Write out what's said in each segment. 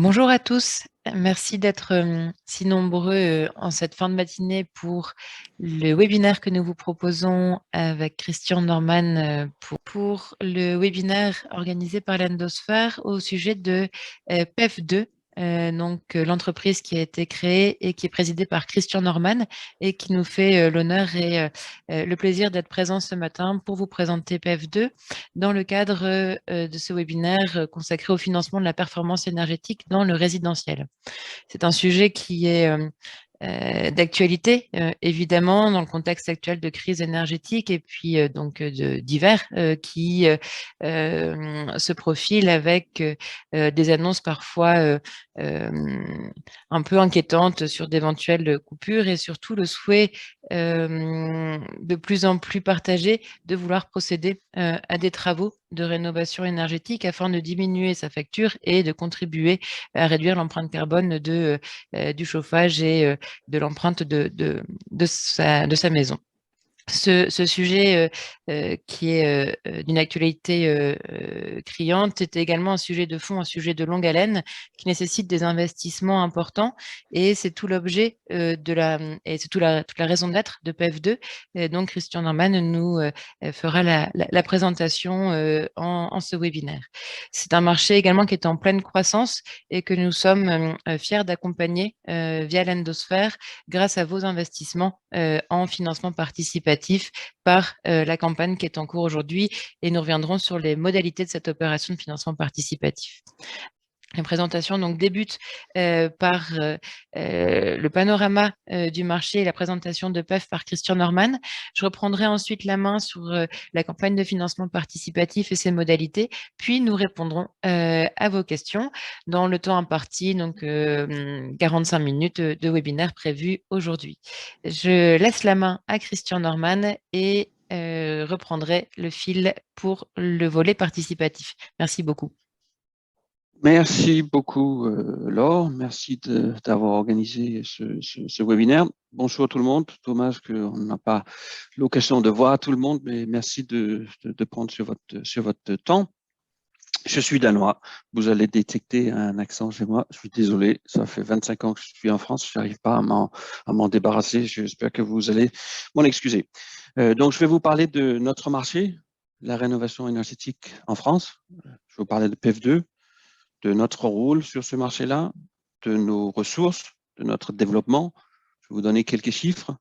Bonjour à tous, merci d'être si nombreux en cette fin de matinée pour le webinaire que nous vous proposons avec Christian Norman pour le webinaire organisé par l'Endosphère au sujet de PEF2, l'entreprise qui a été créée et qui est présidée par Christian Norman et qui nous fait l'honneur et le plaisir d'être présent ce matin pour vous présenter PEF2 dans le cadre de ce webinaire consacré au financement de la performance énergétique dans le résidentiel. C'est un sujet qui est d'actualité, évidemment, dans le contexte actuel de crise énergétique et puis d'hiver qui se profile avec des annonces parfois un peu inquiétantes sur d'éventuelles coupures et surtout le souhait de plus en plus partagé de vouloir procéder à des travaux de rénovation énergétique afin de diminuer sa facture et de contribuer à réduire l'empreinte carbone du chauffage et de l'empreinte de sa maison. Ce sujet qui est d'une actualité criante est également un sujet de fond, un sujet de longue haleine qui nécessite des investissements importants et c'est tout l'objet et c'est toute la raison d'être de PEF2. Donc Christian Norman nous fera la présentation en ce webinaire. C'est un marché également qui est en pleine croissance et que nous sommes fiers d'accompagner via l'Endosphère grâce à vos investissements en financement participatif par la campagne qui est en cours aujourd'hui et nous reviendrons sur les modalités de cette opération de financement participatif. La présentation donc débute par le panorama du marché et la présentation de PEF par Christian Norman. Je reprendrai ensuite la main sur la campagne de financement participatif et ses modalités, puis nous répondrons à vos questions dans le temps imparti, donc 45 minutes de webinaire prévu aujourd'hui. Je laisse la main à Christian Norman et reprendrai le fil pour le volet participatif. Merci beaucoup. Merci beaucoup, Laure. Merci d'avoir organisé ce webinaire. Bonjour tout le monde. Dommage qu'on n'a pas l'occasion de voir tout le monde, mais merci de prendre sur votre temps. Je suis danois. Vous allez détecter un accent chez moi. Je suis désolé. Ça fait 25 ans que je suis en France. Je n'arrive pas à m'en débarrasser. J'espère que vous allez m'en excuser. Donc, je vais vous parler de notre marché, la rénovation énergétique en France. Je vais vous parler de PEF2, de notre rôle sur ce marché-là, de nos ressources, de notre développement. Je vais vous donner quelques chiffres.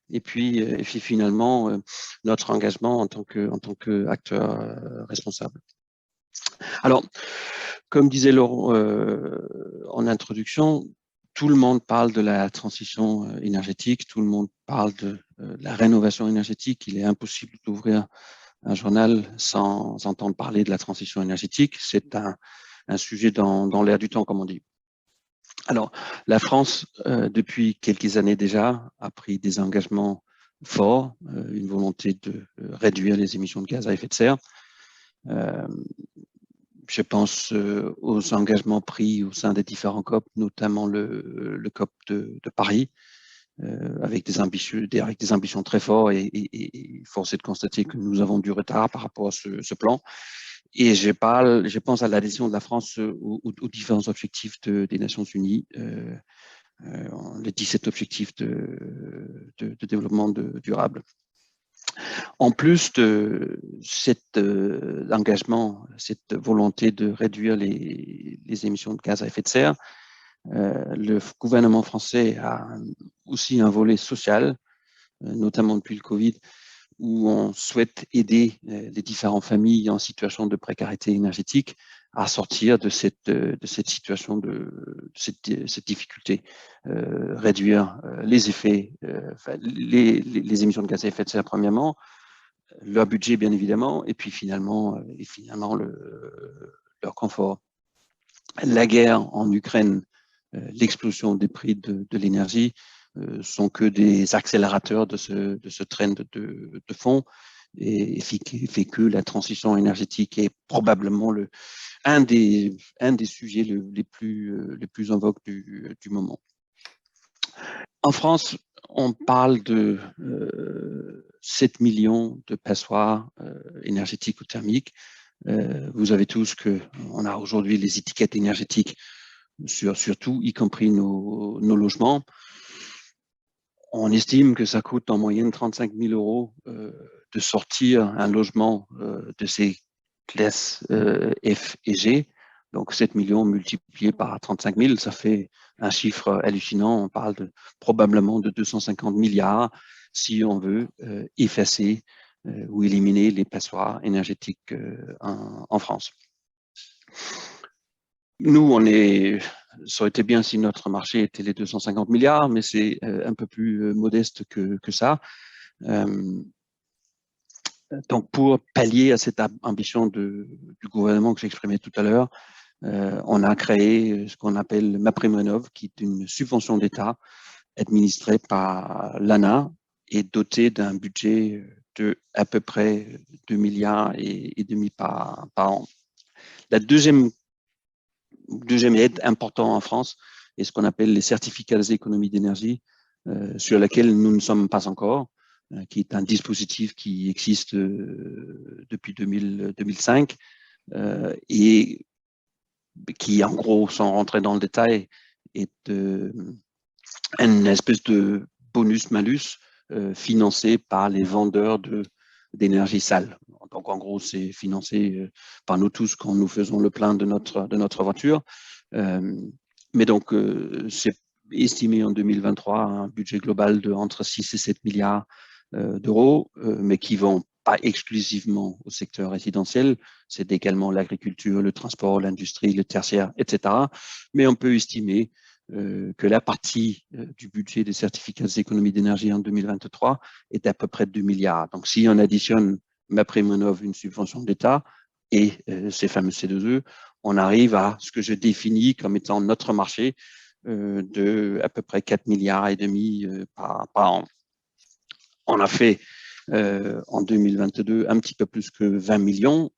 Et puis finalement, notre engagement en tant qu'acteur responsable. Alors, comme disait Laurent en introduction, tout le monde parle de la transition énergétique, tout le monde parle de la rénovation énergétique. Il est impossible d'ouvrir un journal sans entendre parler de la transition énergétique. C'est un sujet dans l'air du temps, comme on dit. Alors, la France, depuis quelques années déjà, a pris des engagements forts, une volonté de réduire les émissions de gaz à effet de serre. Je pense aux engagements pris au sein des différents COP, notamment le COP de Paris, avec des ambitions très fortes et force est de constater que nous avons du retard par rapport à ce plan. Et je pense à l'adhésion de la France aux différents objectifs des Nations Unies, les 17 objectifs de développement durable. En plus de cet engagement, cette volonté de réduire les émissions de gaz à effet de serre, le gouvernement français a aussi un volet social, notamment depuis le Covid, où on souhaite aider les différentes familles en situation de précarité énergétique à sortir de cette situation, de cette difficulté, réduire les effets, les émissions de gaz à effet de serre premièrement, leur budget bien évidemment, et puis finalement leur confort. La guerre en Ukraine, l'explosion des prix de l'énergie, sont que des accélérateurs de ce trend de fond et fait que la transition énergétique est probablement un des sujets les plus en vogue du moment. En France, on parle de 7 millions de passoires énergétiques ou thermiques. Vous savez tous qu'on a aujourd'hui les étiquettes énergétiques sur tout, y compris nos logements. On estime que ça coûte en moyenne 35 000 euros de sortir un logement de ces classes F et G. Donc 7 millions multipliés par 35 000, ça fait un chiffre hallucinant. On parle probablement de 250 milliards si on veut effacer ou éliminer les passoires énergétiques en France. Nous, ça aurait été bien si notre marché était les 250 milliards, mais c'est un peu plus modeste que ça. Donc, pour pallier à cette ambition du gouvernement que j'exprimais tout à l'heure, on a créé ce qu'on appelle MaPrimeRénov', qui est une subvention d'État administrée par l'ANA et dotée d'un budget de à peu près 2 milliards et demi par an. La deuxième aide importante en France est ce qu'on appelle les certificats d'économie d'énergie, sur laquelle nous ne sommes pas encore, qui est un dispositif qui existe depuis 2005 et qui, en gros, sans rentrer dans le détail, est une espèce de bonus-malus financé par les vendeurs d'énergie sale. Donc, en gros, c'est financé par nous tous quand nous faisons le plein de notre voiture. Mais donc, c'est estimé en 2023 un budget global de entre 6 et 7 milliards d'euros, mais qui vont pas exclusivement au secteur résidentiel, c'est également l'agriculture, le transport, l'industrie, le tertiaire, etc. Mais on peut estimer que la partie du budget des certificats d'économie d'énergie en 2023 est à peu près de 2 milliards. Donc, si on additionne MaPrimeRénov', une subvention d'État, et ces fameux C2E, on arrive à ce que je définis comme étant notre marché de à peu près 4 milliards et demi par an. On a fait en 2022 un petit peu plus que 20 millions,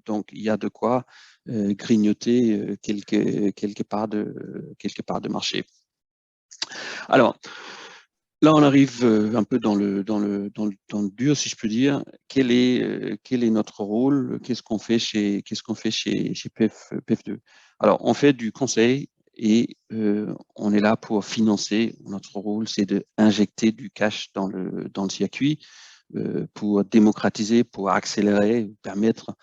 donc il y a de quoi grignoter quelque part de marché. Alors, là, on arrive un peu dans le dur, si je peux dire. Quel est notre rôle? Qu'est-ce qu'on fait chez PF2? Alors, on fait du conseil et on est là pour financer. Notre rôle, c'est d'injecter du cash dans le circuit pour démocratiser, pour accélérer, permettre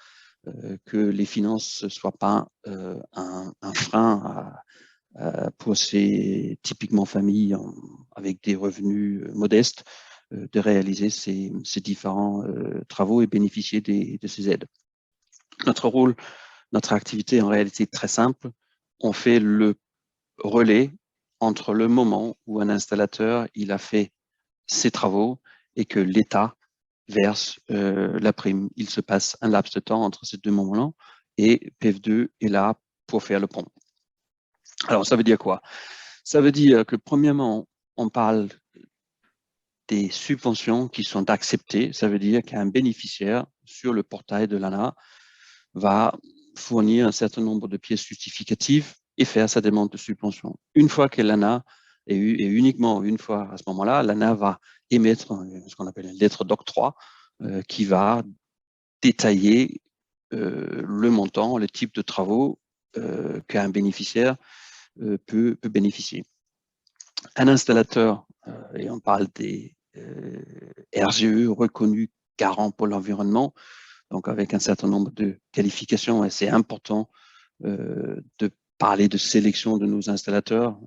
que les finances ne soient pas un frein pour ces typiquement familles avec des revenus modestes de réaliser ces différents travaux et bénéficier de ces aides. Notre rôle, notre activité en réalité est très simple. On fait le relais entre le moment où un installateur il a fait ses travaux et que l'État verse la prime. Il se passe un laps de temps entre ces deux moments-là et PF2 est là pour faire le pont. Alors, ça veut dire quoi? Ça veut dire que, premièrement, on parle des subventions qui sont acceptées. Ça veut dire qu'un bénéficiaire sur le portail de l'ANA va fournir un certain nombre de pièces justificatives et faire sa demande de subvention. Une fois que l'ANA, et uniquement une fois à ce moment-là, l'ANA va émettre ce qu'on appelle une lettre d'octroi qui va détailler le montant, le type de travaux qu'un bénéficiaire peut bénéficier. Un installateur, et on parle des RGE reconnus garants pour l'environnement, donc avec un certain nombre de qualifications, et c'est important de parler de sélection de nos installateurs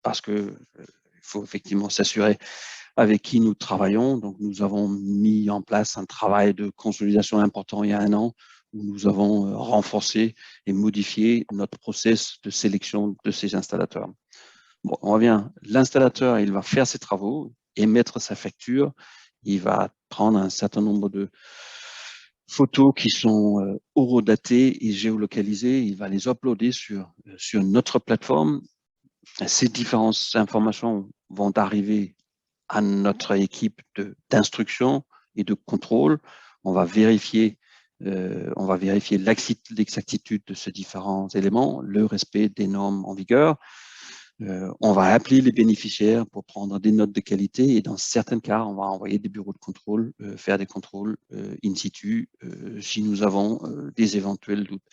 parce que il faut effectivement s'assurer avec qui nous travaillons. Donc, nous avons mis en place un travail de consolidation important il y a 1 an où nous avons renforcé et modifié notre process de sélection de ces installateurs. Bon, on revient. L'installateur, il va faire ses travaux, émettre sa facture. Il va prendre un certain nombre de photos qui sont horodatées et géolocalisées. Il va les uploader sur notre plateforme. Ces différentes informations vont arriver à notre équipe d'instruction et de contrôle. On va vérifier l'exactitude de ces différents éléments, le respect des normes en vigueur. On va appeler les bénéficiaires pour prendre des notes de qualité et dans certains cas, on va envoyer des bureaux de contrôle, faire des contrôles in situ si nous avons des éventuels doutes.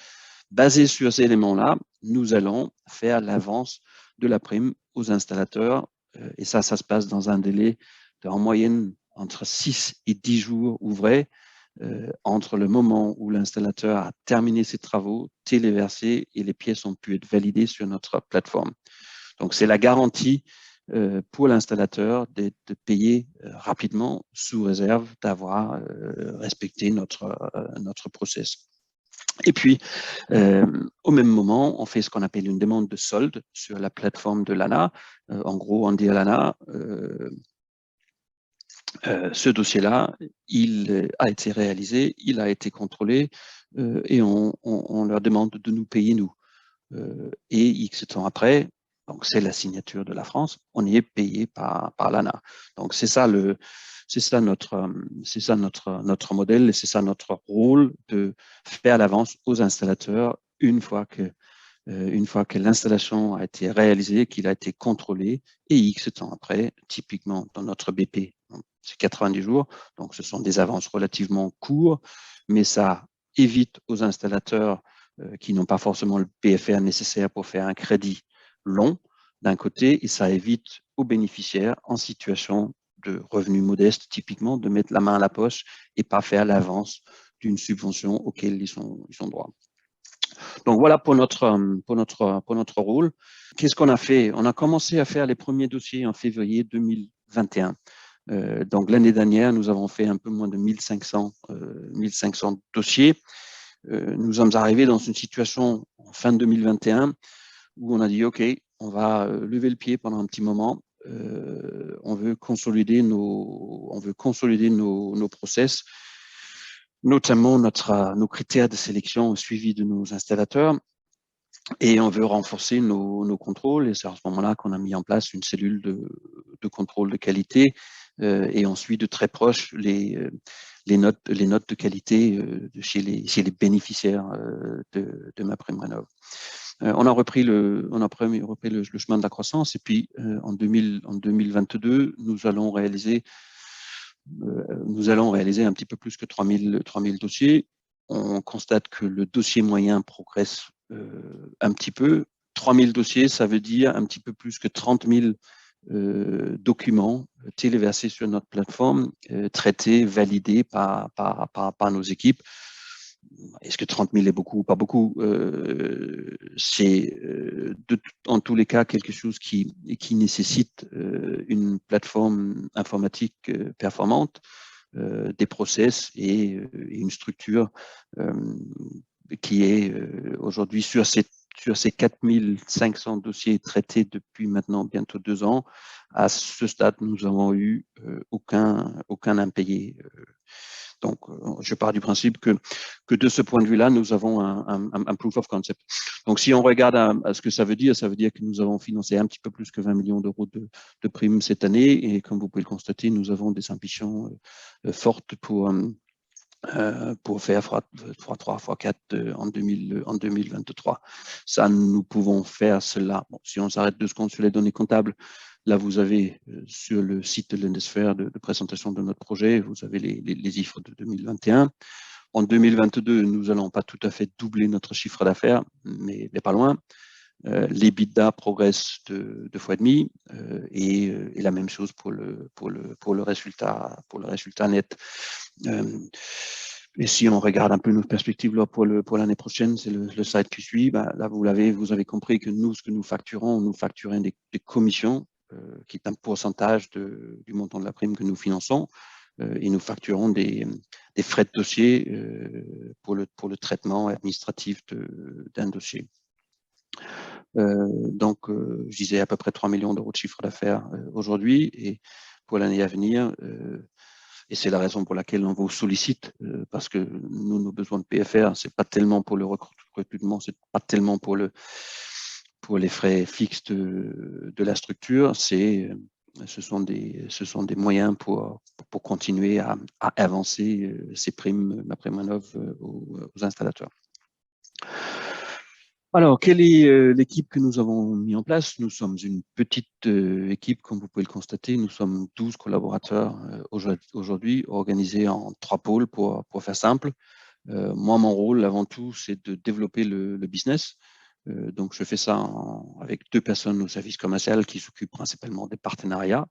Basé sur ces éléments-là, nous allons faire l'avance de la prime aux installateurs. Et ça se passe dans un délai en moyenne entre 6 et 10 jours ouvrés, entre le moment où l'installateur a terminé ses travaux, téléversé et les pièces ont pu être validées sur notre plateforme. Donc, c'est la garantie pour l'installateur de payer rapidement sous réserve d'avoir respecté notre process. Et puis, au même moment, on fait ce qu'on appelle une demande de solde sur la plateforme de l'ANA. En gros, on dit à l'ANA, ce dossier-là, il a été réalisé, il a été contrôlé et on leur demande de nous payer nous. Et X temps après, donc c'est la signature de la France, on y est payé par l'ANA. Donc c'est ça notre modèle et c'est ça notre rôle de faire l'avance aux installateurs une fois que l'installation a été réalisée, qu'il a été contrôlé, et X temps après, typiquement dans notre BP, c'est 90 jours, donc ce sont des avances relativement courtes, mais ça évite aux installateurs qui n'ont pas forcément le PFR nécessaire pour faire un crédit long, d'un côté, et ça évite aux bénéficiaires en situation de revenus modestes, typiquement, de mettre la main à la poche et pas faire l'avance d'une subvention auquel ils sont droits. Donc voilà pour notre rôle. Qu'est-ce qu'on a fait? On a commencé à faire les premiers dossiers en février 2021. Donc l'année dernière, nous avons fait un peu moins de 1500 dossiers. Nous sommes arrivés dans une situation en fin 2021 où on a dit OK, on va lever le pied pendant un petit moment. On veut consolider nos process, notamment nos critères de sélection au suivi de nos installateurs. Et on veut renforcer nos contrôles. Et c'est à ce moment-là qu'on a mis en place une cellule de contrôle de qualité et on suit de très proche les notes de qualité chez les bénéficiaires de MaPrimeRénov'. On a repris le chemin de la croissance et puis en 2022, nous allons réaliser un petit peu plus que 3000 dossiers. On constate que le dossier moyen progresse un petit peu. 3000 dossiers, ça veut dire un petit peu plus que 30 000 documents téléversés sur notre plateforme, traités, validés par nos équipes. Est-ce que 30 000 est beaucoup ou pas beaucoup? C'est en tous les cas quelque chose qui nécessite une plateforme informatique performante, des process et une structure qui est aujourd'hui sur ces 4500 dossiers traités depuis maintenant bientôt 2 ans. À ce stade, nous n'avons eu aucun impayé. Donc, je pars du principe que de ce point de vue-là, nous avons un proof of concept. Donc, si on regarde à ce que ça veut dire que nous avons financé un petit peu plus que 20 millions d'euros de primes cette année. Et comme vous pouvez le constater, nous avons des ambitions fortes pour faire x3, x4 en 2023. Ça, nous pouvons faire cela. Bon, si on s'arrête 2 secondes sur les données comptables, là, vous avez sur le site de l'Endesphère de présentation de notre projet, vous avez les chiffres de 2021. En 2022, nous n'allons pas tout à fait doubler notre chiffre d'affaires, mais pas loin. L'EBITDA progresse de fois et demi et la même chose pour le résultat net. Et si on regarde un peu nos perspectives là, pour l'année prochaine, c'est le slide qui suit. Ben, là, vous avez compris que nous, ce que nous facturons des commissions qui est un pourcentage du montant de la prime que nous finançons. Et nous facturons des frais de dossier pour le traitement administratif d'un dossier. Donc, je disais à peu près 3 millions d'euros de chiffre d'affaires aujourd'hui et pour l'année à venir. Et c'est la raison pour laquelle on vous sollicite, parce que nous, nos besoins de PFR, c'est pas tellement pour le recrutement, c'est pas tellement pour les frais fixes de la structure, ce sont des moyens pour continuer à avancer ces primes MaPrimeRénov' aux installateurs. Alors, quelle est l'équipe que nous avons mis en place? Nous sommes une petite équipe, comme vous pouvez le constater. Nous sommes 12 collaborateurs aujourd'hui, organisés en 3 pôles pour faire simple. Moi, mon rôle, avant tout, c'est de développer le business. Donc, je fais ça avec 2 personnes au service commercial qui s'occupent principalement des partenariats.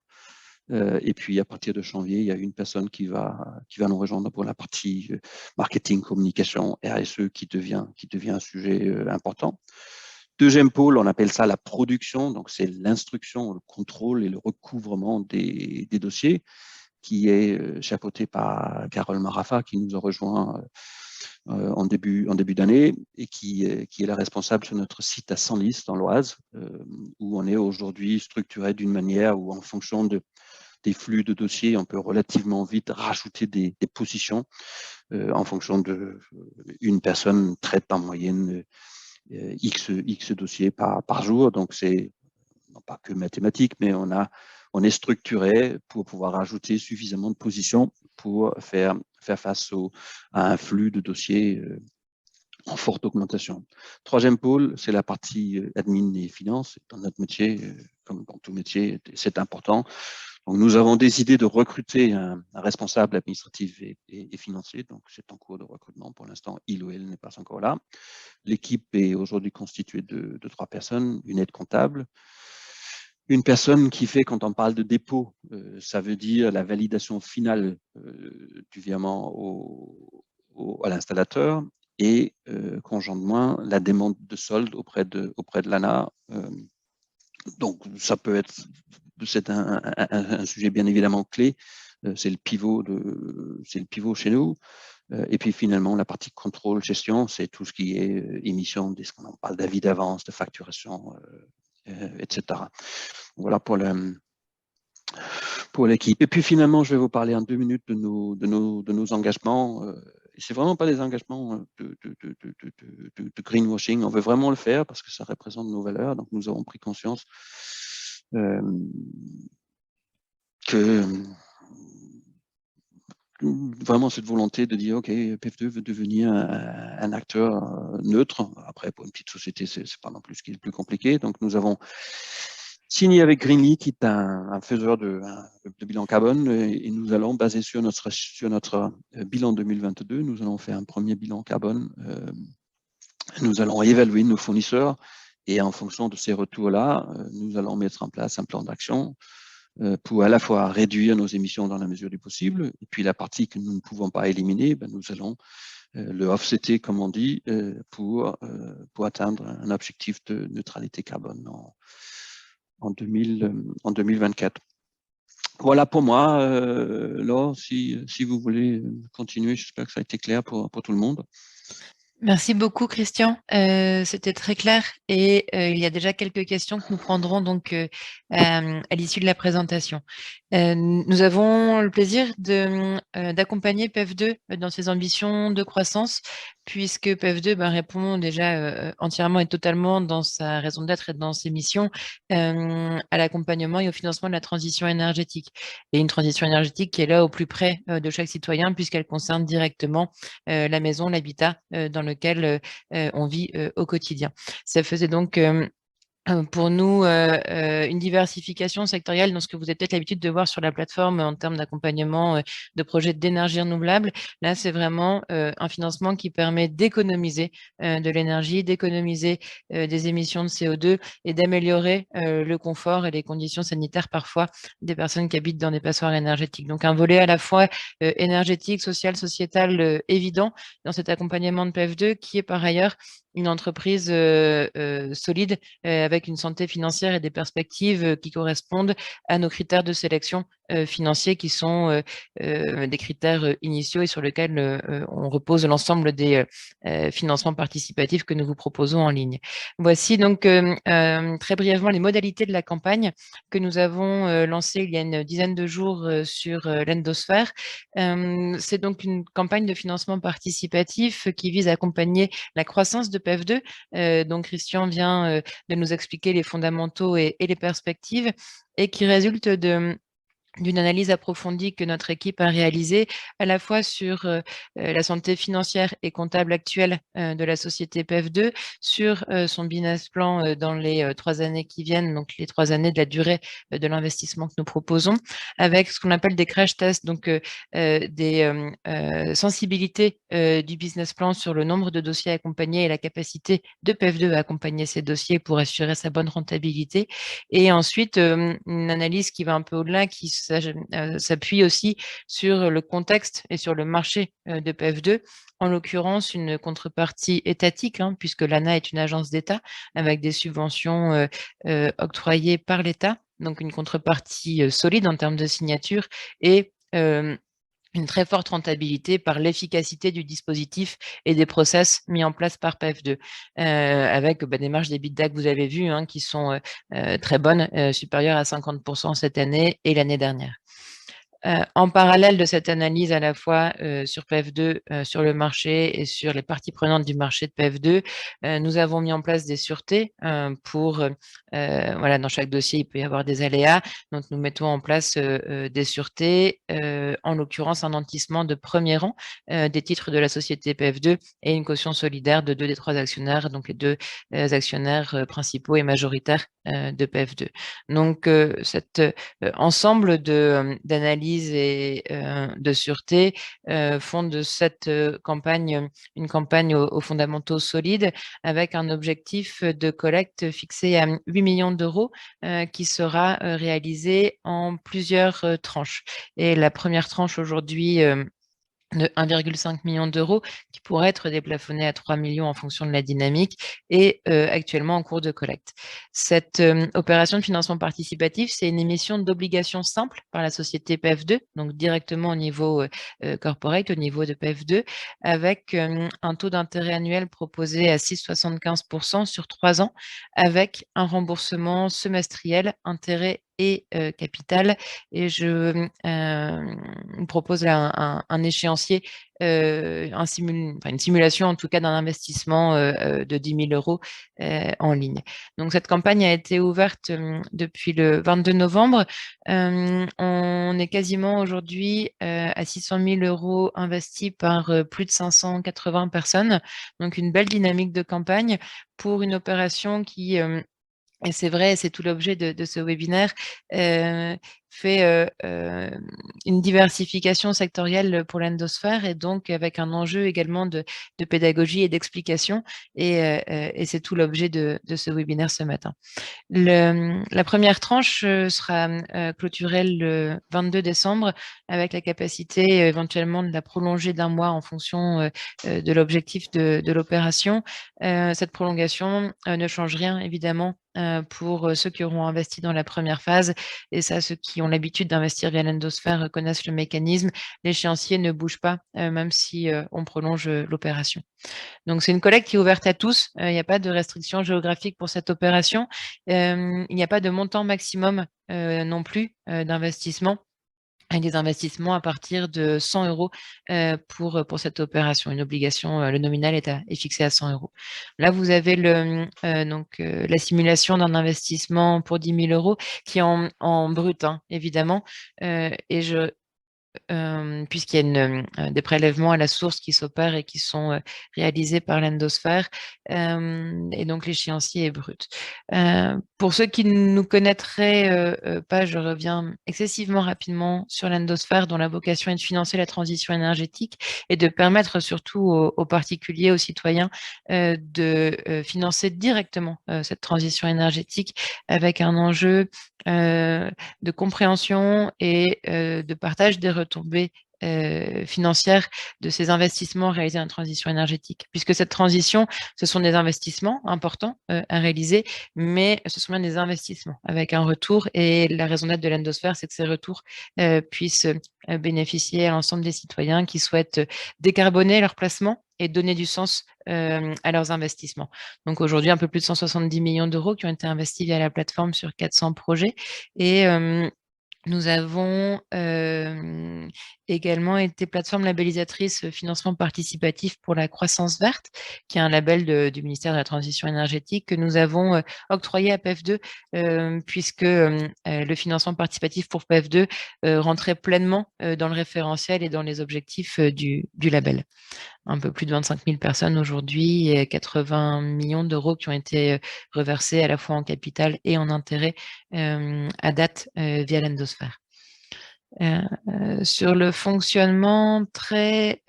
Et puis, à partir de janvier, il y a une personne qui va nous rejoindre pour la partie marketing, communication, RSE, qui devient un sujet important. Deuxième pôle, on appelle ça la production. Donc, c'est l'instruction, le contrôle et le recouvrement des dossiers, qui est chapeauté par Carole Marafa, qui nous a rejoint en début d'année et qui est la responsable sur notre site à Senlis, dans l'Oise, où on est aujourd'hui structuré d'une manière où, en fonction des flux de dossiers, on peut relativement vite rajouter des positions en fonction de une personne traite en moyenne X dossiers par jour. Donc, c'est non pas que mathématique, mais on est structuré pour pouvoir ajouter suffisamment de positions pour faire face à un flux de dossiers en forte augmentation. Troisième pôle, c'est la partie admin et finance. Dans notre métier, comme dans tout métier, c'est important. Donc, nous avons décidé de recruter un responsable administratif et financier. Donc, c'est en cours de recrutement. Pour l'instant, il ou elle n'est pas encore là. L'équipe est aujourd'hui constituée de 3 personnes, une aide comptable, une personne qui fait, quand on parle de dépôt, ça veut dire la validation finale du virement à l'installateur, et conjointement la demande de solde auprès de l'ANA. Donc, ça peut être, c'est un sujet bien évidemment clé. C'est le pivot chez nous. Et puis finalement, la partie contrôle, gestion, c'est tout ce qui est émission, ce qu'on parle d'avis d'avance, de facturation, etc. Voilà pour l'équipe. Et puis finalement, je vais vous parler en 2 minutes de nos engagements. Et c'est vraiment pas des engagements de greenwashing. On veut vraiment le faire parce que ça représente nos valeurs. Donc, nous avons pris conscience que vraiment cette volonté de dire, OK, PF2 veut devenir un acteur neutre. Après, pour une petite société, c'est pas non plus ce qui est le plus compliqué. Donc, nous avons signé avec Greenly, qui est un faiseur de bilan carbone, et nous allons, basé sur notre bilan 2022, nous allons faire un premier bilan carbone. Nous allons évaluer nos fournisseurs, et en fonction de ces retours-là, nous allons mettre en place un plan d'action pour à la fois réduire nos émissions dans la mesure du possible, et puis la partie que nous ne pouvons pas éliminer, nous allons le offsetter, comme on dit, pour atteindre un objectif de neutralité carbone en 2024. Voilà pour moi. Laure, si vous voulez continuer, j'espère que ça a été clair pour tout le monde. Merci beaucoup, Christian. C'était très clair et il y a déjà quelques questions que nous prendrons donc à l'issue de la présentation. Nous avons le plaisir d'accompagner PEF2 dans ses ambitions de croissance, puisque PEF2 répond déjà entièrement et totalement dans sa raison d'être et dans ses missions à l'accompagnement et au financement de la transition énergétique. Et une transition énergétique qui est là au plus près de chaque citoyen, puisqu'elle concerne directement la maison, l'habitat dans lequel on vit au quotidien. Ça faisait donc pour nous, une diversification sectorielle dans ce que vous avez peut-être l'habitude de voir sur la plateforme en termes d'accompagnement de projets d'énergie renouvelable. Là, c'est vraiment un financement qui permet d'économiser de l'énergie, d'économiser des émissions de CO2 et d'améliorer le confort et les conditions sanitaires parfois des personnes qui habitent dans des passoires énergétiques. Donc, un volet à la fois énergétique, social, sociétal évident dans cet accompagnement de PF2 qui est par ailleurs une entreprise solide avec une santé financière et des perspectives qui correspondent à nos critères de sélection financiers qui sont des critères initiaux et sur lesquels on repose l'ensemble des financements participatifs que nous vous proposons en ligne. Voici donc très brièvement les modalités de la campagne que nous avons lancée il y a une dizaine de jours sur l'Endosphère. C'est donc une campagne de financement participatif qui vise à accompagner la croissance de PEF2. Donc Christian vient de nous expliquer les fondamentaux et les perspectives, et qui résulte d'une analyse approfondie que notre équipe a réalisée, à la fois sur la santé financière et comptable actuelle de la société PF2, sur son business plan dans les 3 années qui viennent, donc les 3 années de la durée de l'investissement que nous proposons, avec ce qu'on appelle des crash tests, donc des sensibilités du business plan sur le nombre de dossiers accompagnés et la capacité de PF2 à accompagner ces dossiers pour assurer sa bonne rentabilité. Et ensuite, une analyse qui va un peu au-delà, qui s'appuie aussi sur le contexte et sur le marché de PF2, en l'occurrence une contrepartie étatique, hein, puisque l'ANA est une agence d'État avec des subventions octroyées par l'État, donc une contrepartie solide en termes de signature et une très forte rentabilité par l'efficacité du dispositif et des process mis en place par PF2, avec des marges d'EBITDA que vous avez vues, hein, qui sont très bonnes, supérieures à 50% cette année et l'année dernière. En parallèle de cette analyse à la fois sur PF2, sur le marché et sur les parties prenantes du marché de PF2, nous avons mis en place des sûretés pour, voilà, dans chaque dossier, il peut y avoir des aléas. Donc, nous mettons en place des sûretés, en l'occurrence un nantissement de premier rang des titres de la société PF2 et une caution solidaire de 2 des 3 actionnaires, donc les 2 actionnaires principaux et majoritaires de PF2. Donc, cet ensemble d'analyses et de sûreté font de cette campagne une campagne aux fondamentaux solides, avec un objectif de collecte fixé à 8 millions d'euros qui sera réalisé en plusieurs tranches. Et la première tranche aujourd'hui de 1,5 million d'euros qui pourrait être déplafonné à 3 millions en fonction de la dynamique et actuellement en cours de collecte. Cette opération de financement participatif, c'est une émission d'obligations simples par la société PF2, donc directement au niveau corporate, au niveau de PF2, avec un taux d'intérêt annuel proposé à 6,75% sur 3 ans, avec un remboursement semestriel, intérêt et capital. Et je propose là un échéancier, une simulation en tout cas d'un investissement de 10 000 euros en ligne. Donc cette campagne a été ouverte depuis le 22 novembre. On est quasiment aujourd'hui à 600 000 euros investis par plus de 580 personnes. Donc une belle dynamique de campagne pour une opération qui et c'est vrai, c'est tout l'objet de ce webinaire, fait une diversification sectorielle pour l'endosphère et donc avec un enjeu également de pédagogie et d'explication. Et c'est tout l'objet de ce webinaire ce matin. La première tranche sera clôturée le 22 décembre avec la capacité éventuellement de la prolonger d'un mois en fonction de l'objectif de l'opération. Cette prolongation ne change rien évidemment pour ceux qui auront investi dans la première phase. Et ça, ceux qui ont l'habitude d'investir via l'endosphère connaissent le mécanisme. L'échéancier ne bouge pas même si on prolonge l'opération. Donc, c'est une collecte qui est ouverte à tous. Il n'y a pas de restriction géographique pour cette opération. Il n'y a pas de montant maximum non plus d'investissement. Avec des investissements à partir de 100 euros pour cette opération. Une obligation, le nominal est fixé à 100 euros. Là, vous avez la simulation d'un investissement pour 10 000 euros qui est en brut, hein, évidemment. Et puisqu'il y a des prélèvements à la source qui s'opèrent et qui sont réalisés par l'endosphère, et donc l'échéancier est brut. Pour ceux qui ne nous connaîtraient pas, je reviens excessivement rapidement sur l'endosphère, dont la vocation est de financer la transition énergétique et de permettre surtout aux particuliers, aux citoyens, de financer directement cette transition énergétique avec un enjeu de compréhension et de partage des retombées financières de ces investissements réalisés dans la transition énergétique. Puisque cette transition, ce sont des investissements importants à réaliser, mais ce sont bien des investissements avec un retour. Et la raison d'être de l'endosphère, c'est que ces retours puissent bénéficier à l'ensemble des citoyens qui souhaitent décarboner leur placement et donner du sens à leurs investissements. Donc aujourd'hui, un peu plus de 170 millions d'euros qui ont été investis via la plateforme sur 400 projets. Et Nous avons également été plateforme labellisatrice financement participatif pour la croissance verte, qui est un label du ministère de la Transition énergétique que nous avons octroyé à PEF2, puisque le financement participatif pour PEF2 rentrait pleinement dans le référentiel et dans les objectifs du label. Un peu plus de 25 000 personnes aujourd'hui et 80 millions d'euros qui ont été reversés à la fois en capital et en intérêt à date via l'Endosphère. Sur le fonctionnement très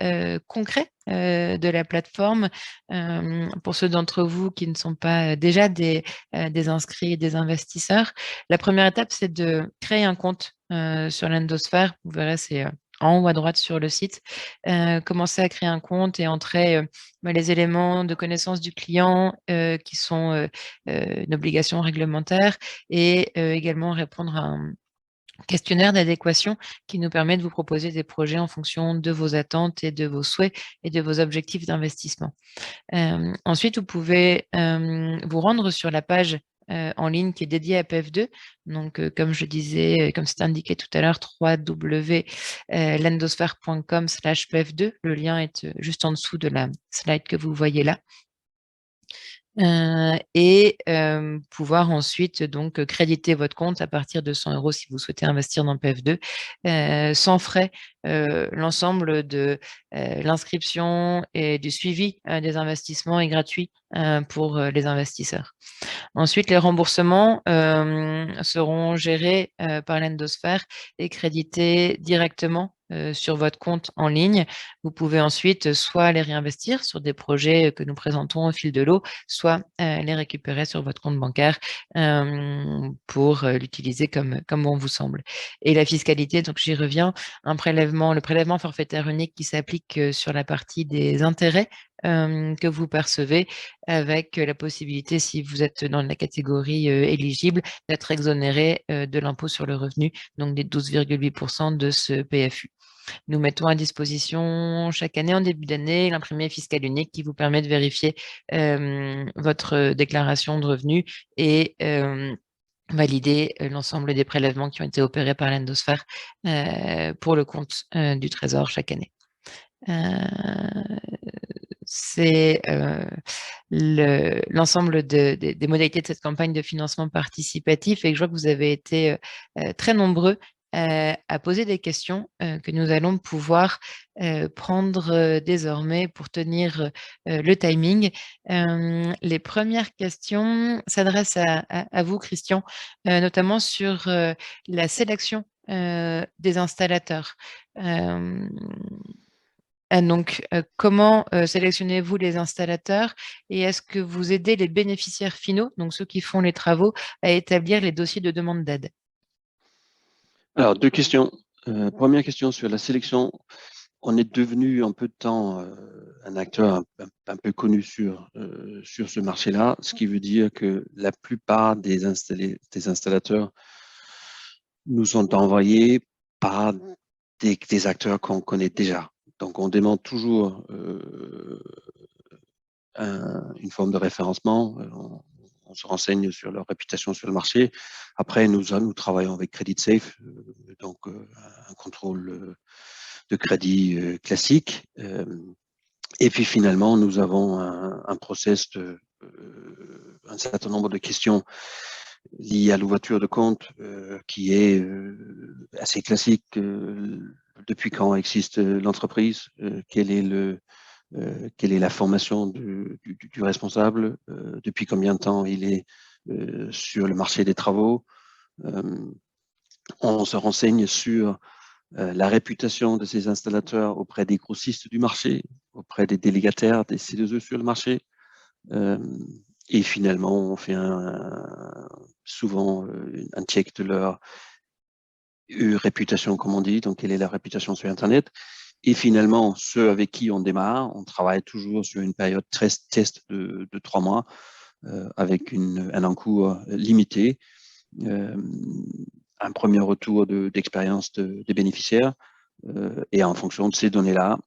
concret de la plateforme, pour ceux d'entre vous qui ne sont pas déjà des inscrits et des investisseurs, la première étape, c'est de créer un compte sur l'Endosphère. Vous verrez, c'est en haut à droite sur le site. Commencer à créer un compte et entrer les éléments de connaissance du client qui sont une obligation réglementaire et également répondre à un questionnaire d'adéquation qui nous permet de vous proposer des projets en fonction de vos attentes et de vos souhaits et de vos objectifs d'investissement. Ensuite, vous pouvez vous rendre sur la page en ligne qui est dédiée à PEF2. Donc, comme je disais, comme c'était indiqué tout à l'heure, www.lendosphère.com/PEF2. Le lien est juste en dessous de la slide que vous voyez là. Et pouvoir ensuite donc créditer votre compte à partir de 100 € si vous souhaitez investir dans PEF2 sans frais. L'ensemble de l'inscription et du suivi des investissements est gratuit pour les investisseurs. Ensuite, les remboursements seront gérés par l'Endosphère et crédités directement sur votre compte en ligne. Vous pouvez ensuite soit les réinvestir sur des projets que nous présentons au fil de l'eau, soit les récupérer sur votre compte bancaire pour l'utiliser comme bon vous semble. Et la fiscalité, donc j'y reviens, le prélèvement forfaitaire unique qui s'applique sur la partie des intérêts que vous percevez, avec la possibilité, si vous êtes dans la catégorie éligible, d'être exonéré de l'impôt sur le revenu, donc des 12,8% de ce PFU. Nous mettons à disposition chaque année, en début d'année, l'imprimé fiscal unique qui vous permet de vérifier votre déclaration de revenus et valider l'ensemble des prélèvements qui ont été opérés par l'Endosphère pour le compte du Trésor chaque année. C'est l'ensemble des modalités de cette campagne de financement participatif et je vois que vous avez été très nombreux à poser des questions que nous allons pouvoir prendre désormais pour tenir le timing. Les premières questions s'adressent à vous, Christian, notamment sur la sélection des installateurs. Donc, comment sélectionnez-vous les installateurs et est-ce que vous aidez les bénéficiaires finaux, donc ceux qui font les travaux, à établir les dossiers de demande d'aide? Alors, deux questions. Première question sur la sélection. On est devenu en peu de temps un acteur un peu connu sur ce marché-là, ce qui veut dire que la plupart des installateurs nous sont envoyés par des acteurs qu'on connaît déjà. Donc, on demande toujours une forme de référencement. On se renseigne sur leur réputation sur le marché. Après, nous travaillons avec CreditSafe, donc un contrôle de crédit classique. Et puis finalement, nous avons un process un certain nombre de questions liées à l'ouverture de compte qui est assez classique. Depuis quand existe l'entreprise, quelle est la formation du responsable, depuis combien de temps il est sur le marché des travaux. On se renseigne sur la réputation de ces installateurs auprès des grossistes du marché, auprès des délégataires des C2E sur le marché. Et finalement, on fait souvent un check de leur réputation, comme on dit, donc quelle est la réputation sur Internet. Et finalement, ceux avec qui on démarre, on travaille toujours sur une période test de 3 mois avec un encours limité, un premier retour d'expérience des bénéficiaires et en fonction de ces données-là,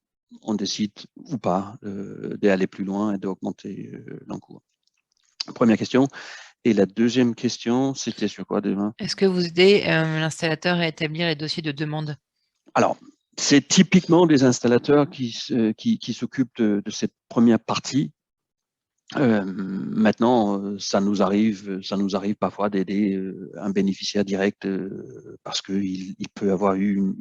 on décide ou pas d'aller plus loin et d'augmenter l'encours. Première question. Et la deuxième question, c'était sur quoi demain? Est-ce que vous aidez l'installateur à établir les dossiers de demande? Alors, c'est typiquement des installateurs qui s'occupent de cette première partie. Maintenant, ça nous arrive parfois d'aider un bénéficiaire direct parce qu'il peut avoir eu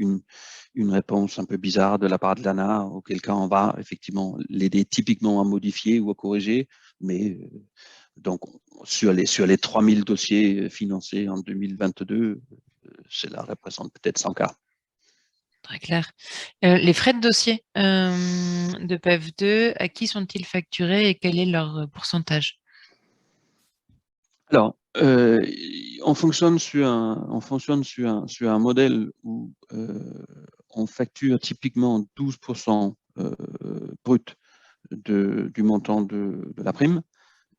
une réponse un peu bizarre de la part de l'ANA, auquel cas on va effectivement l'aider typiquement à modifier ou à corriger. Mais donc, sur les 3000 dossiers financés en 2022, cela représente peut-être 100 cas. Très clair. Les frais de dossier de PEF2, à qui sont-ils facturés et quel est leur pourcentage? Alors, on fonctionne sur un modèle où on facture typiquement 12% brut du montant de la prime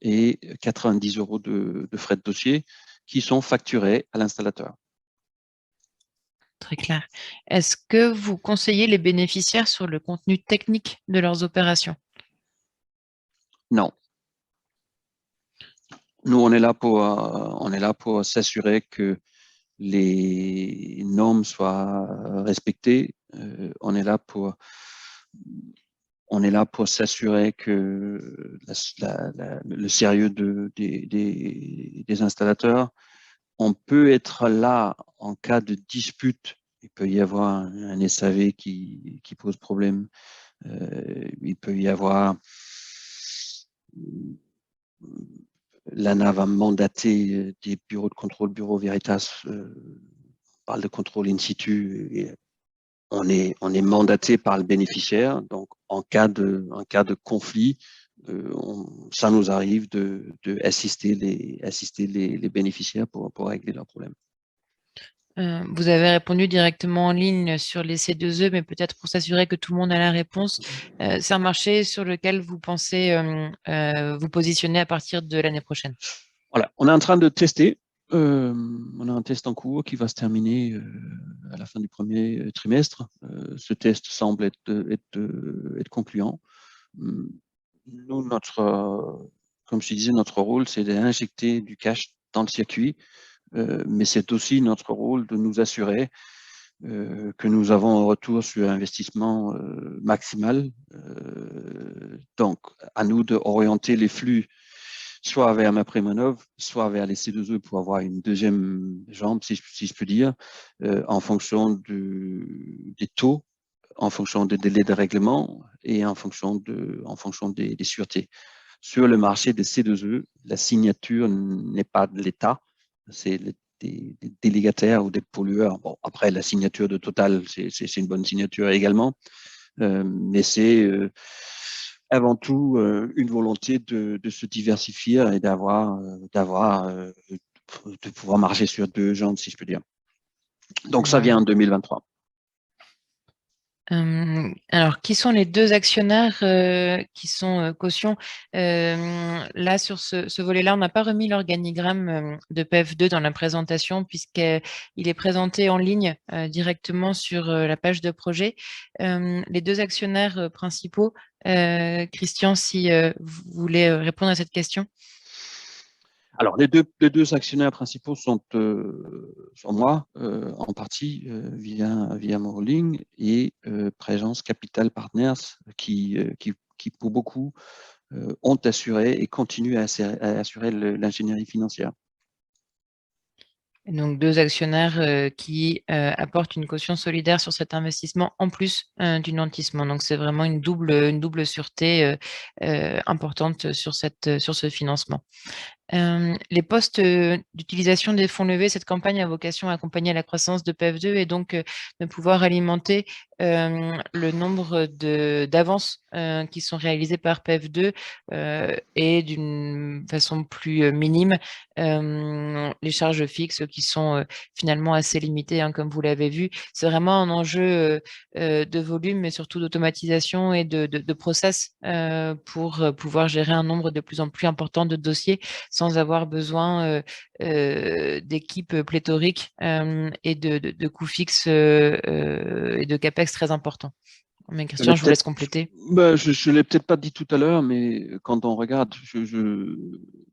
et 90 euros de frais de dossier qui sont facturés à l'installateur. Très clair. Est-ce que vous conseillez les bénéficiaires sur le contenu technique de leurs opérations? Non. Nous, on est là pour s'assurer que les normes soient respectées. On est là pour s'assurer que le sérieux des installateurs. On peut être là en cas de dispute. Il peut y avoir un SAV qui pose problème. Il peut y avoir l'ANA va mandater des bureaux de contrôle, Bureau Veritas, on parle de contrôle in situ, et on est mandaté par le bénéficiaire. Donc, en cas de conflit, ça nous arrive d'assister les bénéficiaires pour régler leurs problèmes. Vous avez répondu directement en ligne sur les C2E, mais peut-être pour s'assurer que tout le monde a la réponse. C'est un marché sur lequel vous pensez vous positionner à partir de l'année prochaine? Voilà, on est en train de tester. On a un test en cours qui va se terminer à la fin du premier trimestre. Ce test semble être concluant. Nous, comme je disais, notre rôle, c'est d'injecter du cash dans le circuit, mais c'est aussi notre rôle de nous assurer que nous avons un retour sur investissement maximal. Donc, à nous d'orienter les flux soit vers MaPrimeRénov', soit vers les C2E pour avoir une deuxième jambe, si je peux dire, en fonction des taux, en fonction des délais de règlement et en fonction des sûretés. Sur le marché des C2E, la signature n'est pas de l'État, c'est des délégataires ou des pollueurs. Bon, après, la signature de Total, c'est une bonne signature également, mais c'est avant tout une volonté de se diversifier et de pouvoir marcher sur deux jambes, si je peux dire. Donc, ça vient en 2023. Alors, qui sont les deux actionnaires qui sont caution? Là, sur ce volet-là, on n'a pas remis l'organigramme de PEF2 dans la présentation puisqu'il est présenté en ligne directement sur la page de projet. Les deux actionnaires principaux, Christian, si vous voulez répondre à cette question. Alors, les deux actionnaires principaux sont moi, en partie via mon holding, et Présence Capital Partners, qui pour beaucoup ont assuré et continuent à assurer l'ingénierie financière. Donc, deux actionnaires qui apportent une caution solidaire sur cet investissement en plus du nantissement. Donc, c'est vraiment une double sûreté importante sur ce financement. Les postes d'utilisation des fonds levés, cette campagne a vocation à accompagner la croissance de PEF2 et donc de pouvoir alimenter le nombre d'avances qui sont réalisées par PEF2 et d'une façon plus minime les charges fixes qui sont finalement assez limitées, hein, comme vous l'avez vu. C'est vraiment un enjeu de volume, mais surtout d'automatisation et de process pour pouvoir gérer un nombre de plus en plus important de dossiers sans avoir besoin d'équipes pléthoriques et de coûts fixes et de CAPEX très importants. Mais Christian, je vous laisse compléter. Je ne l'ai peut-être pas dit tout à l'heure, mais quand on regarde,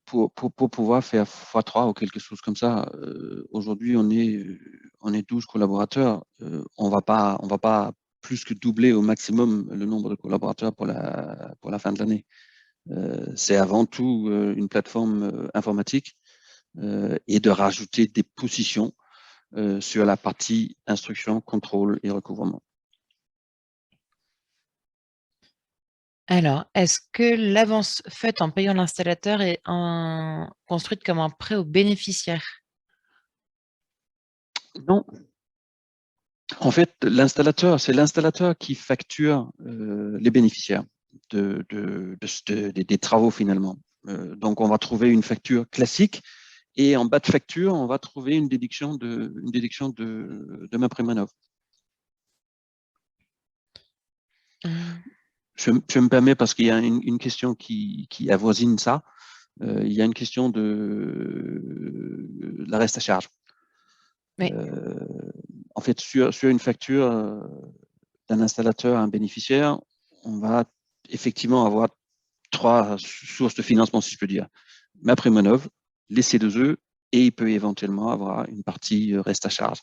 pour pouvoir faire x3 ou quelque chose comme ça, aujourd'hui, on est 12 collaborateurs. On va pas plus que doubler au maximum le nombre de collaborateurs pour la fin de l'année. C'est avant tout une plateforme informatique et de rajouter des positions sur la partie instruction, contrôle et recouvrement. Alors, est-ce que l'avance faite en payant l'installateur est construite comme un prêt au bénéficiaire? Non. En fait, c'est l'installateur qui facture les bénéficiaires des travaux finalement. Donc, on va trouver une facture classique et en bas de facture, on va trouver une déduction de MaPrimeRénov'. Je me permets parce qu'il y a une question qui avoisine ça. Il y a une question de la reste à charge. Oui. En fait, sur une facture d'un installateur à un bénéficiaire, on va effectivement avoir 3 sources de financement, si je peux dire. MaPrimeRénov', les C2E, et il peut éventuellement avoir une partie reste à charge.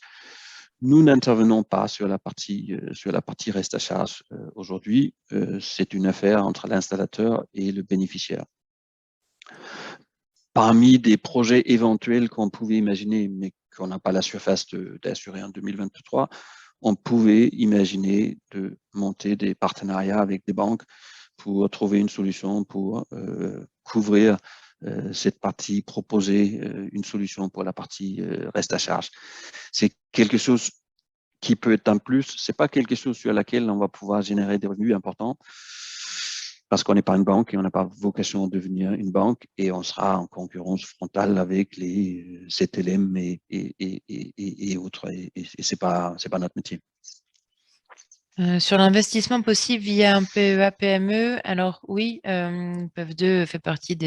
Nous n'intervenons pas sur la partie reste à charge aujourd'hui. C'est une affaire entre l'installateur et le bénéficiaire. Parmi des projets éventuels qu'on pouvait imaginer, mais qu'on n'a pas la surface d'assurer en 2023, on pouvait imaginer de monter des partenariats avec des banques pour trouver une solution pour couvrir cette partie, proposer une solution pour la partie reste à charge. C'est quelque chose qui peut être un plus. Ce n'est pas quelque chose sur laquelle on va pouvoir générer des revenus importants parce qu'on n'est pas une banque et on n'a pas vocation à devenir une banque et on sera en concurrence frontale avec les ZLM et autres. Et ce n'est pas notre métier. Sur l'investissement possible via un PEA-PME, alors oui, PEF2 fait partie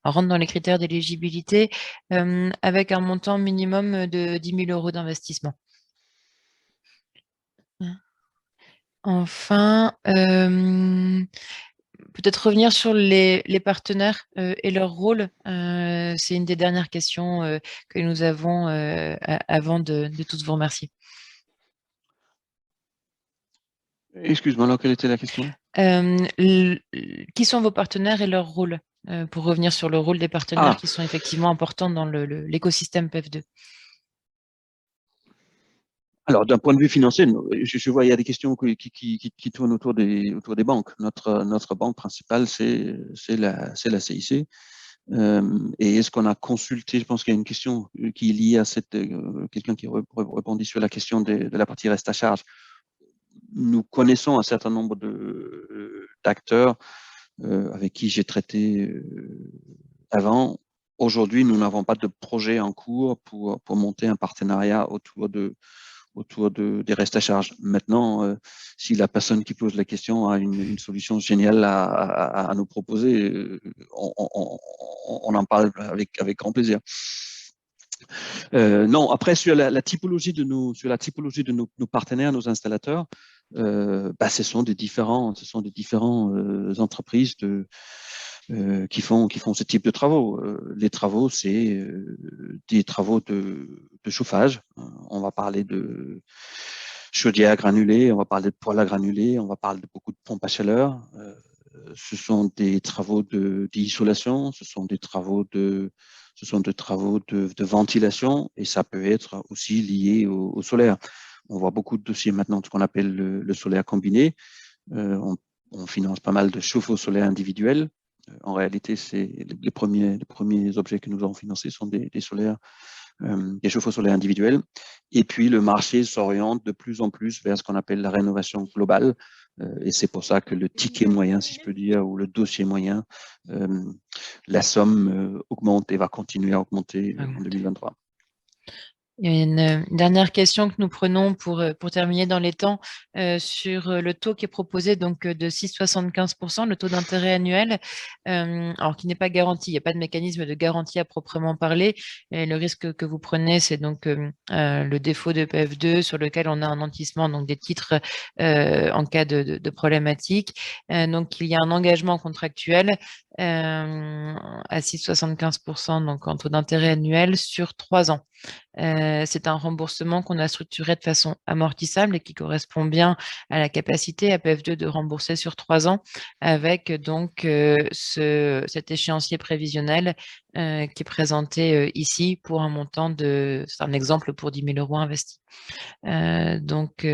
rentre dans les critères d'éligibilité avec un montant minimum de 10 000 € d'investissement. Enfin, peut-être revenir sur les partenaires et leur rôle. C'est une des dernières questions que nous avons avant de tous vous remercier. Excuse-moi, alors quelle était la question? Qui sont vos partenaires et leur rôle? Pour revenir sur le rôle des partenaires qui sont effectivement importants dans l'écosystème PEF2. Alors, d'un point de vue financier, je vois il y a des questions qui tournent autour des banques. Notre banque principale, c'est la CIC. Et est-ce qu'on a consulté, je pense qu'il y a une question qui est liée à quelqu'un qui répondit sur la question de la partie reste à charge. Nous connaissons un certain nombre d'acteurs avec qui j'ai traité avant. Aujourd'hui, nous n'avons pas de projet en cours pour monter un partenariat autour des restes à charge. Maintenant, si la personne qui pose la question a une solution géniale à nous proposer, on en parle avec grand plaisir. Non, après sur la typologie de nos partenaires, nos installateurs, ce sont des différents entreprises qui font ce type de travaux. Les travaux, c'est des travaux de chauffage. On va parler de chaudière granulée, on va parler de poêle à granulés, on va parler de beaucoup de pompes à chaleur. Ce sont des travaux d'isolation, ce sont des travaux de ventilation et ça peut être aussi lié au solaire. On voit beaucoup de dossiers maintenant de ce qu'on appelle le solaire combiné. On finance pas mal de chauffe-eau solaire individuels. En réalité, les premiers objets que nous avons financés sont des solaires, des chauffe-eau solaires individuels. Et puis, le marché s'oriente de plus en plus vers ce qu'on appelle la rénovation globale. Et c'est pour ça que le ticket moyen, si je peux dire, ou le dossier moyen, la somme augmente et va continuer à augmenter en 2023. Il y a une dernière question que nous prenons pour terminer dans les temps sur le taux qui est proposé donc de 6,75%, le taux d'intérêt annuel, alors qui n'est pas garanti. Il n'y a pas de mécanisme de garantie à proprement parler. Et le risque que vous prenez, c'est donc le défaut de PF2 sur lequel on a un nantissement donc des titres en cas de problématique. Donc, il y a un engagement contractuel à 6,75% donc en taux d'intérêt annuel sur 3 ans. C'est un remboursement qu'on a structuré de façon amortissable et qui correspond bien à la capacité à PF2 de rembourser sur 3 ans avec donc cet échéancier prévisionnel qui est présenté ici pour un montant c'est un exemple pour 10 000 € investis. Donc,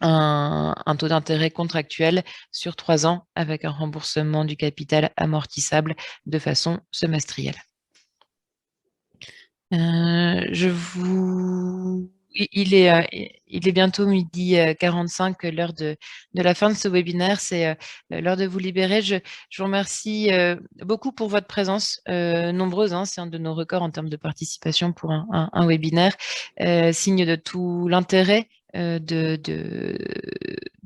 un taux d'intérêt contractuel sur 3 ans avec un remboursement du capital amortissable de façon semestrielle. Il est bientôt 12h45, l'heure de la fin de ce webinaire. C'est l'heure de vous libérer. Je vous remercie beaucoup pour votre présence nombreuse. C'est un de nos records en termes de participation pour un webinaire. Signe de tout l'intérêt de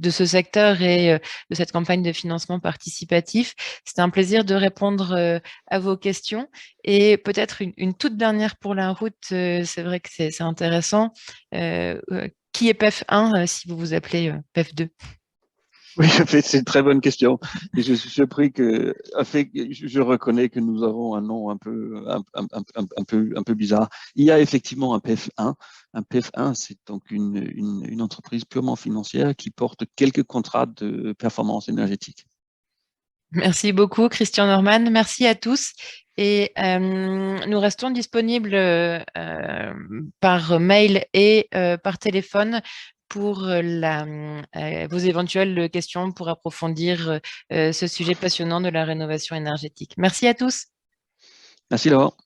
ce secteur et de cette campagne de financement participatif. C'était un plaisir de répondre à vos questions. Et peut-être une toute dernière pour la route, c'est vrai que c'est intéressant. Qui est PEF1 si vous vous appelez PEF2? Oui, c'est une très bonne question. Et je suis surpris je reconnais que nous avons un nom un peu bizarre. Il y a effectivement un PEF1. Un PEF1, c'est donc une entreprise purement financière qui porte quelques contrats de performance énergétique. Merci beaucoup, Christian Norman. Merci à tous. Et nous restons disponibles par mail et par téléphone pour vos éventuelles questions pour approfondir ce sujet passionnant de la rénovation énergétique. Merci à tous. Merci Laure.